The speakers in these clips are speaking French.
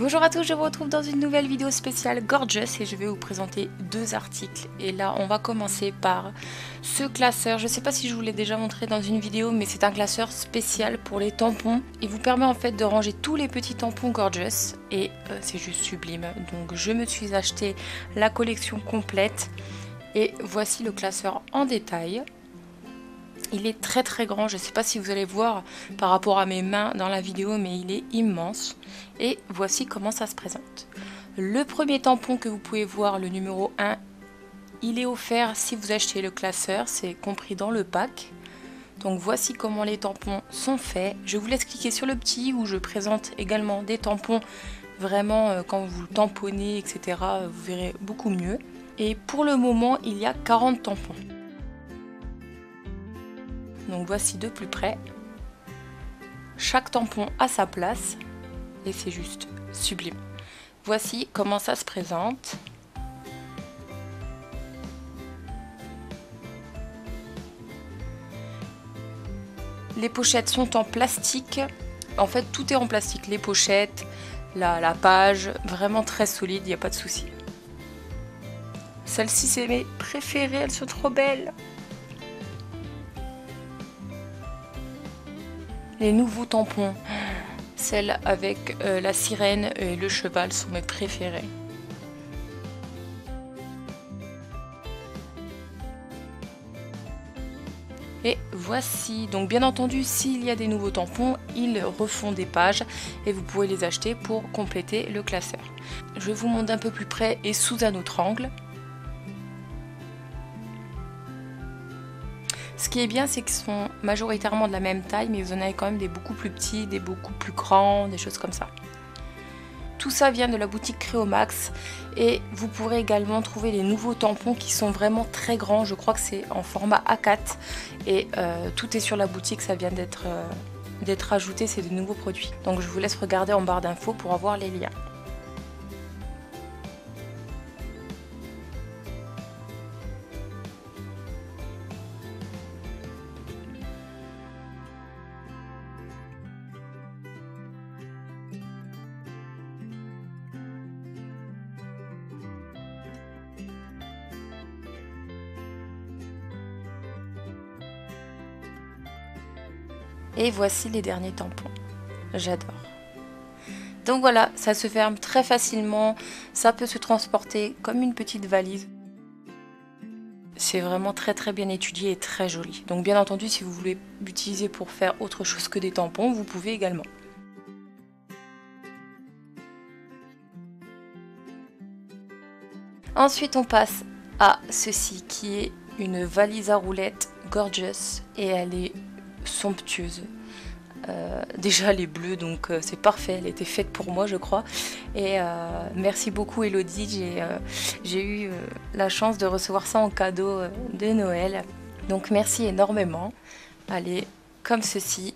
Bonjour à tous, je vous retrouve dans une nouvelle vidéo spéciale Gorgeous et je vais vous présenter deux articles. Et là, on va commencer par ce classeur. Je ne sais pas si je vous l'ai déjà montré dans une vidéo, mais c'est un classeur spécial pour les tampons. Il vous permet en fait de ranger tous les petits tampons Gorgeous et c'est juste sublime. Donc je me suis acheté la collection complète et voici le classeur en détail. Il est très très grand, je ne sais pas si vous allez voir par rapport à mes mains dans la vidéo, mais il est immense. Et voici comment ça se présente. Le premier tampon que vous pouvez voir, le numéro 1, il est offert si vous achetez le classeur, c'est compris dans le pack. Donc voici comment les tampons sont faits. Je vous laisse cliquer sur le petit où je présente également des tampons. Vraiment, quand vous tamponnez, etc., vous verrez beaucoup mieux. Et pour le moment, il y a 40 tampons. Donc voici de plus près. Chaque tampon a sa place et c'est juste sublime. Voici comment ça se présente. Les pochettes sont en plastique. En fait, tout est en plastique. Les pochettes, la page, vraiment très solide, il n'y a pas de souci. Celles-ci, c'est mes préférées, elles sont trop belles. Les nouveaux tampons, celles avec la sirène et le cheval sont mes préférés. Et voici, donc bien entendu, s'il y a des nouveaux tampons, ils refont des pages et vous pouvez les acheter pour compléter le classeur. Je vous montre d'un peu plus près et sous un autre angle. Ce qui est bien, c'est qu'ils sont majoritairement de la même taille, mais vous en avez quand même des beaucoup plus petits, des beaucoup plus grands, des choses comme ça. Tout ça vient de la boutique Créomax et vous pourrez également trouver les nouveaux tampons qui sont vraiment très grands. Je crois que c'est en format A4 et tout est sur la boutique, ça vient d'être ajouté, c'est de nouveaux produits. Donc je vous laisse regarder en barre d'infos pour avoir les liens. Et voici les derniers tampons. J'adore. Donc voilà, ça se ferme très facilement. Ça peut se transporter comme une petite valise. C'est vraiment très très bien étudié et très joli. Donc bien entendu, si vous voulez l'utiliser pour faire autre chose que des tampons, vous pouvez également. Ensuite, on passe à ceci qui est une valise à roulettes Gorgeous et elle est somptueuse. Déjà elle est bleue, donc c'est parfait, elle était faite pour moi je crois, et merci beaucoup Elodie, j'ai eu la chance de recevoir ça en cadeau de Noël, donc merci énormément. Allez, comme ceci.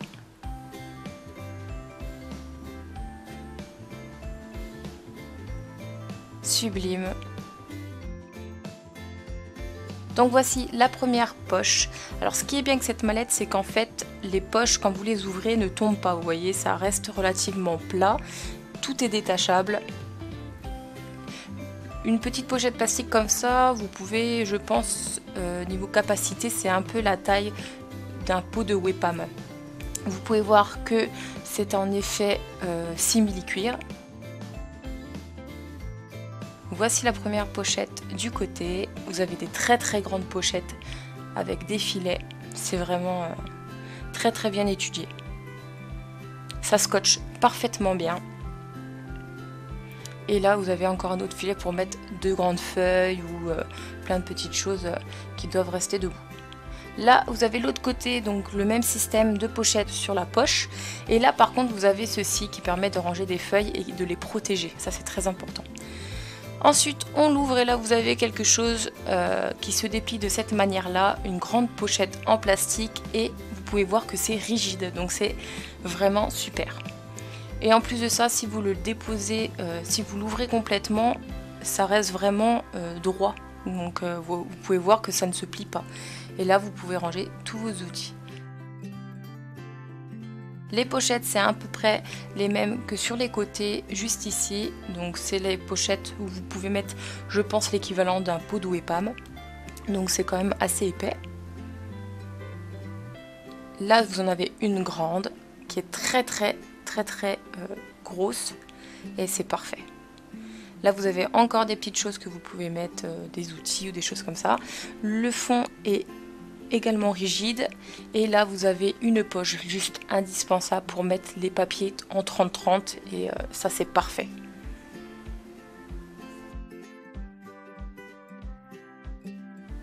Sublime. Donc voici la première poche. Alors ce qui est bien avec cette mallette, c'est qu'en fait les poches quand vous les ouvrez ne tombent pas, vous voyez, ça reste relativement plat, tout est détachable. Une petite pochette plastique comme ça, vous pouvez, je pense, niveau capacité, c'est un peu la taille d'un pot de Wepam. Vous pouvez voir que c'est en effet simili-cuir. Voici la première pochette du côté. Vous avez des très très grandes pochettes avec des filets. C'est vraiment très très bien étudié. Ça scotche parfaitement bien. Et là vous avez encore un autre filet pour mettre deux grandes feuilles ou plein de petites choses qui doivent rester debout. Là vous avez l'autre côté, donc le même système de pochette sur la poche. Et là par contre vous avez ceci qui permet de ranger des feuilles et de les protéger. Ça c'est très important. Ensuite on l'ouvre et là vous avez quelque chose qui se déplie de cette manière là, une grande pochette en plastique et vous pouvez voir que c'est rigide, donc c'est vraiment super. Et en plus de ça, si vous le déposez, si vous l'ouvrez complètement, ça reste vraiment droit, donc vous pouvez voir que ça ne se plie pas. Et là vous pouvez ranger tous vos outils. Les pochettes, c'est à peu près les mêmes que sur les côtés, juste ici. Donc c'est les pochettes où vous pouvez mettre, je pense, l'équivalent d'un pot d'eau et pâme. Donc c'est quand même assez épais. Là, vous en avez une grande qui est très grosse et c'est parfait. Là, vous avez encore des petites choses que vous pouvez mettre, des outils ou des choses comme ça. Le fond est également rigide et là vous avez une poche juste indispensable pour mettre les papiers en 30-30 et ça c'est parfait.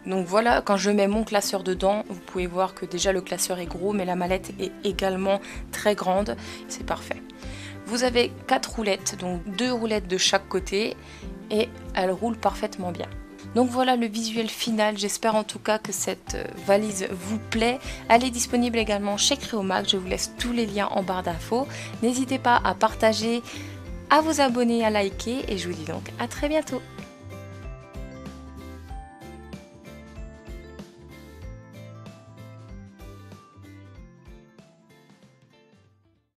Donc voilà, quand je mets mon classeur dedans, vous pouvez voir que déjà le classeur est gros mais la mallette est également très grande, c'est parfait. Vous avez 4 roulettes, donc 2 roulettes de chaque côté et elles roulent parfaitement bien. Donc voilà le visuel final, j'espère en tout cas que cette valise vous plaît. Elle est disponible également chez Creomax, je vous laisse tous les liens en barre d'infos. N'hésitez pas à partager, à vous abonner, à liker et je vous dis donc à très bientôt.